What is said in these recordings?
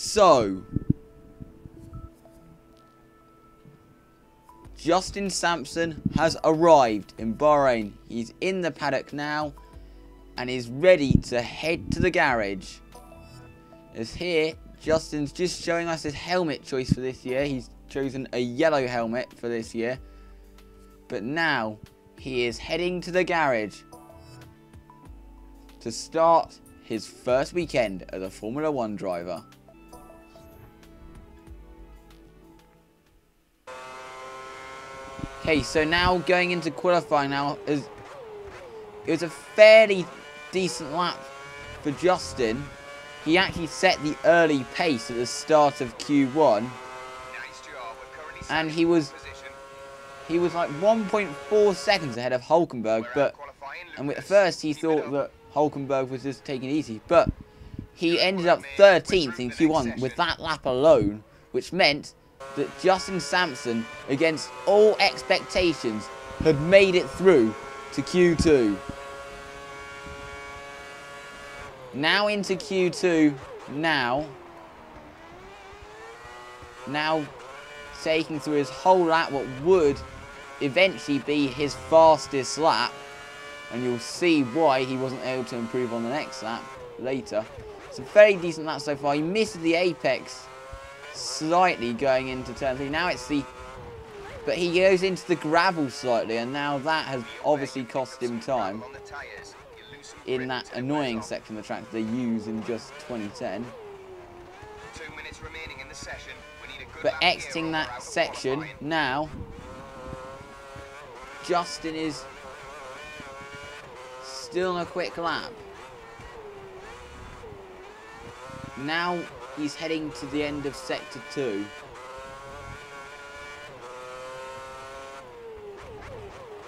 So, Justin Sampson has arrived in Bahrain. He's in the paddock now and is ready to head to the garage. As here, Justin's just showing us his helmet choice for this year. He's chosen a yellow helmet for this year. But now, he is heading to the garage to start his first weekend as a Formula 1 driver. Okay, so now going into qualifying now, it was a fairly decent lap for Justin. He actually set the early pace at the start of Q1, and he was like 1.4 seconds ahead of Hulkenberg. And at first he thought that Hulkenberg was just taking it easy, but he ended up 13th in Q1 with that lap alone, which meant that Justin Sampson, against all expectations, had made it through to Q2. Now into Q2, now taking through his whole lap, what would eventually be his fastest lap, and you'll see why he wasn't able to improve on the next lap later. It's a very decent lap so far. He missed the apex slightly going into turn 3. Now it's but he goes into the gravel slightly, and now that has obviously cost him time in that annoying section of the track they use in just 2010. 2 minutes remaining in the session. We need a good but exiting that section now, Justin is still on a quick lap. Now he's heading to the end of sector 2.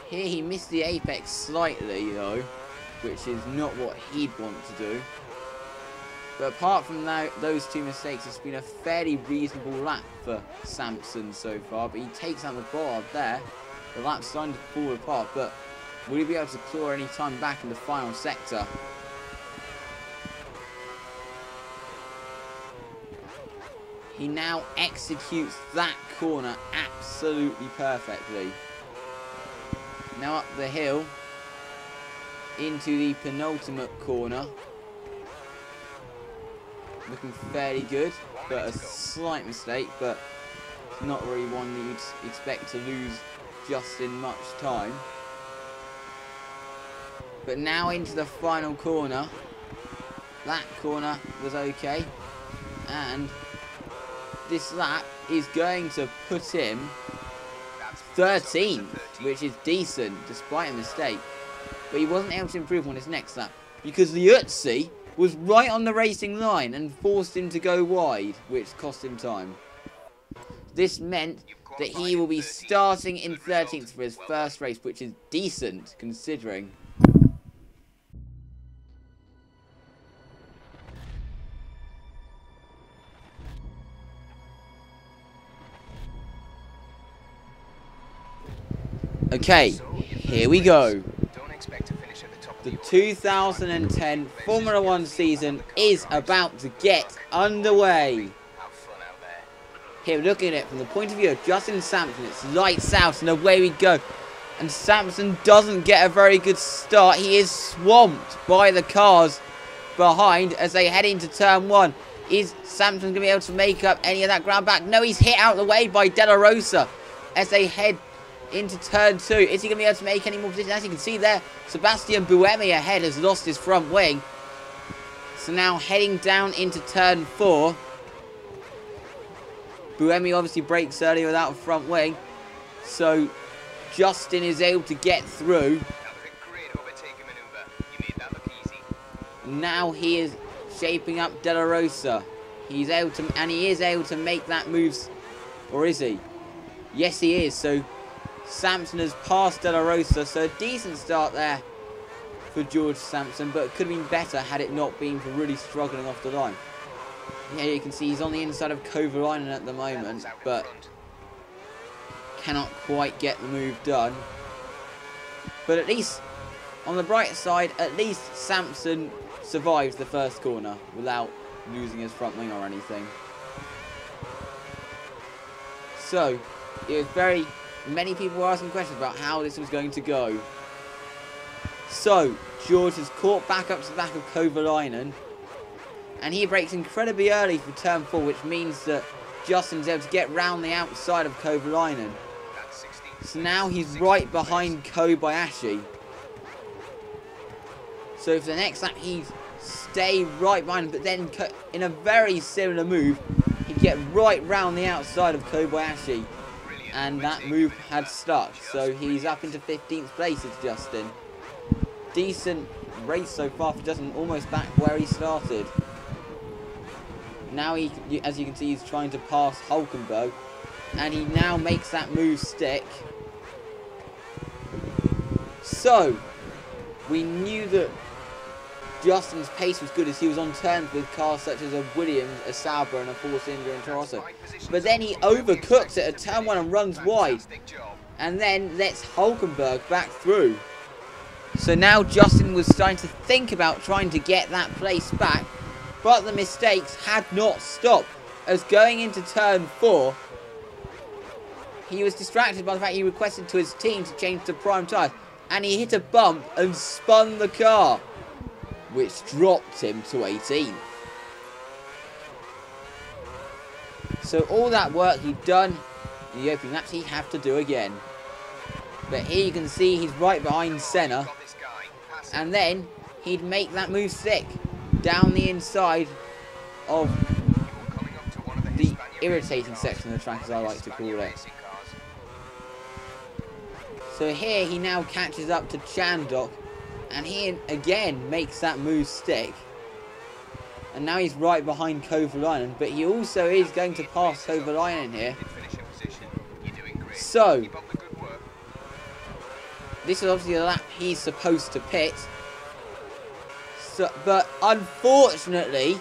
Here he missed the apex slightly though, which is not what he'd want to do. But apart from those two mistakes, it's been a fairly reasonable lap for Sampson so far. But he takes out the bar there. The lap's starting to fall apart, but will he be able to claw any time back in the final sector? He now executes that corner absolutely perfectly. Now up the hill into the penultimate corner. Looking fairly good, but a slight mistake, but not really one that you'd expect to lose Justin much time. But now into the final corner. That corner was okay, and this lap is going to put him 13th, which is decent despite a mistake. But he wasn't able to improve on his next lap because the Ötzi was right on the racing line and forced him to go wide, which cost him time. This meant that he will be starting in 13th for his first race, which is decent considering. Okay, here we go. The 2010 Formula 1 season is about to get underway. Here, looking at it from the point of view of Justin Sampson, it's lights out and away we go. And Sampson doesn't get a very good start. He is swamped by the cars behind as they head into turn 1. Is Sampson going to be able to make up any of that ground back? No, he's hit out of the way by De La Rosa as they head into turn 2. Is he going to be able to make any more position? As you can see there, Sebastian Buemi ahead has lost his front wing. So now heading down into turn 4. Buemi obviously brakes earlier without a front wing. So Justin is able to get through. Now he is shaping up De La Rosa. He is able to make that move. Or is he? Yes, he is. So Sampson has passed De La Rosa, so a decent start there for George Sampson, but it could have been better had it not been for really struggling off the line. Yeah, you can see he's on the inside of Kovalainen at the moment, but cannot quite get the move done. But at least, on the bright side, at least Sampson survives the first corner without losing his front wing or anything. So, many people were asking questions about how this was going to go. So, George has caught back up to the back of Kovalainen. And he breaks incredibly early for turn 4, which means that Justin's able to get round the outside of Kovalainen. So now he's right behind Kobayashi. So for the next lap, he'd stay right behind, but then in a very similar move, he'd get right round the outside of Kobayashi. And that move had stuck. So he's up into 15th place as Justin. Decent race so far for Justin, almost back where he started. Now, as you can see, he's trying to pass Hulkenberg. And he now makes that move stick. So, we knew that Justin's pace was good as he was on turns with cars such as a Williams, a Sauber and a four-cylinder in Toronto. But then he overcooks it at turn 1 and runs wide. And then lets Hulkenberg back through. So now Justin was starting to think about trying to get that place back. But the mistakes had not stopped, as going into turn 4, he was distracted by the fact he requested to his team to change to prime tyres, and he hit a bump and spun the car, which dropped him to 18th. So all that work he'd done in the opening laps, he'd have to do again. But here you can see he's right behind Senna, and then he'd make that move stick down the inside of the irritating section of the track, as I like to call it. So here he now catches up to Chandok, and he again makes that move stick. And now he's right behind Kovalainen, but he also is going to pass Kovalainen here. So, this is obviously the lap he's supposed to pit. So, but unfortunately,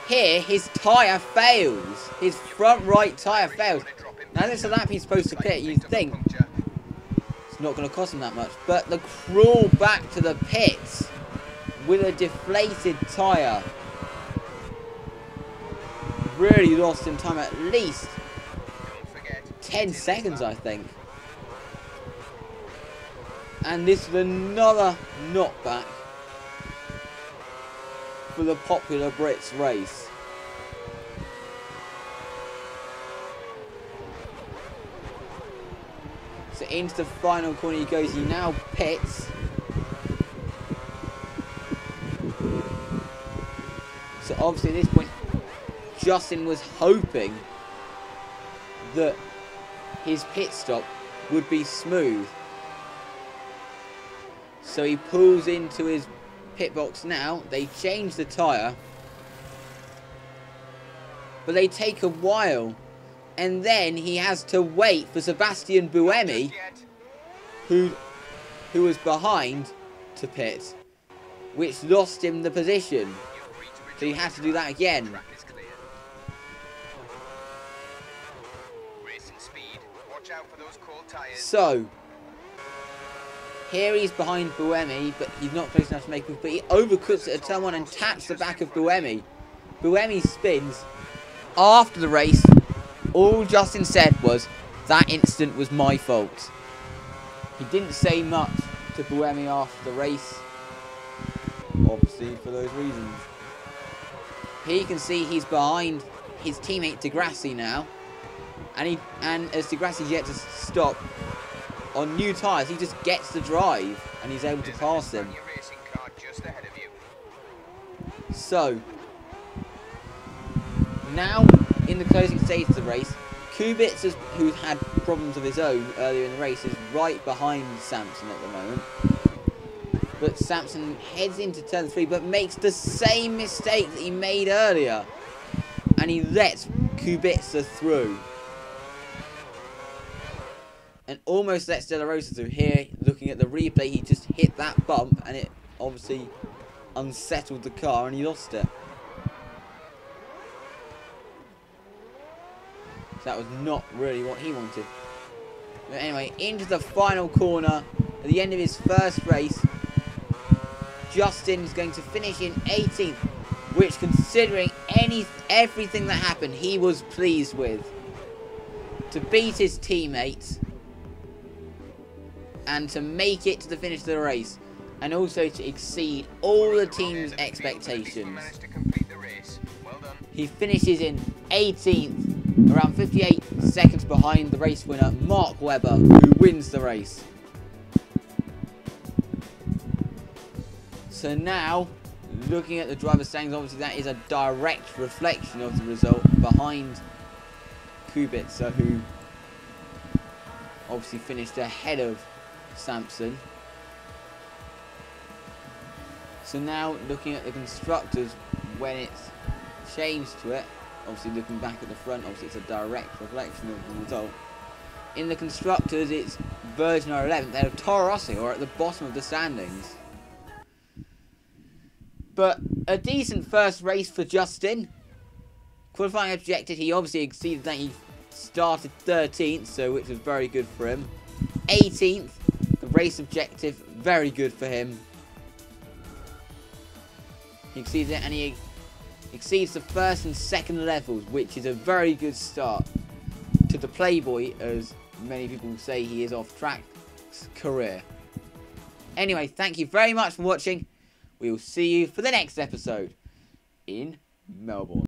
here his tyre fails. His front right tyre fails. Now this is a lap he's supposed to pit, you'd think it's not going to cost him that much. But the crawl back to the pits with a deflated tyre really lost him time, at least 10 seconds I think. And this is another knockback for the popular Brits race. So into the final corner he goes, he now pits. So obviously at this point, Justin was hoping that his pit stop would be smooth. So he pulls into his pit box now. They change the tyre, but they take a while, and then he has to wait for Sebastian Buemi, who was behind, to pit, which lost him the position. So he had to do that again. So here he's behind Buemi, but he's not close enough to make it. But he overcuts it at turn 1 and taps the back of Buemi. Buemi spins. After the race, all Justin said was, "That incident was my fault." He didn't say much to Buemi after the race, obviously for those reasons. Here you can see he's behind his teammate Degrassi now, and as Degrassi's yet to stop on new tyres, he just gets the drive and he's able to pass him. So now in the closing stage of the race, Kubica, who's had problems of his own earlier in the race, is right behind Sampson at the moment. But Sampson heads into turn 3, but makes the same mistake that he made earlier, and he lets Kubica through. And almost lets De La Rosa through. Here, looking at the replay, he just hit that bump and it obviously unsettled the car and he lost it. So that was not really what he wanted. But anyway, into the final corner, at the end of his first race, Justin is going to finish in 18th, which, considering everything that happened, he was pleased with. to beat his teammates and to make it to the finish of the race, and also to exceed all the team's expectations. He finishes in 18th, around 58 seconds behind the race winner, Mark Webber, who wins the race. So now, looking at the driver's standings, obviously that is a direct reflection of the result behind Kubica, who obviously finished ahead of Sampson. So now, looking at the constructors, when it's changed to it, obviously looking back at the front, obviously it's a direct reflection of the result. In the constructors, it's Virgin are 11th, they're Toro Rosso are at the bottom of the standings. But a decent first race for Justin. Qualifying objective, he obviously exceeded that. He started 13th, so which was very good for him. 18th, the race objective, very good for him. He exceeded it, and he exceeds the first and second levels, which is a very good start to the Playboy, as many people say he is off track career. Anyway, thank you very much for watching. We will see you for the next episode in Melbourne.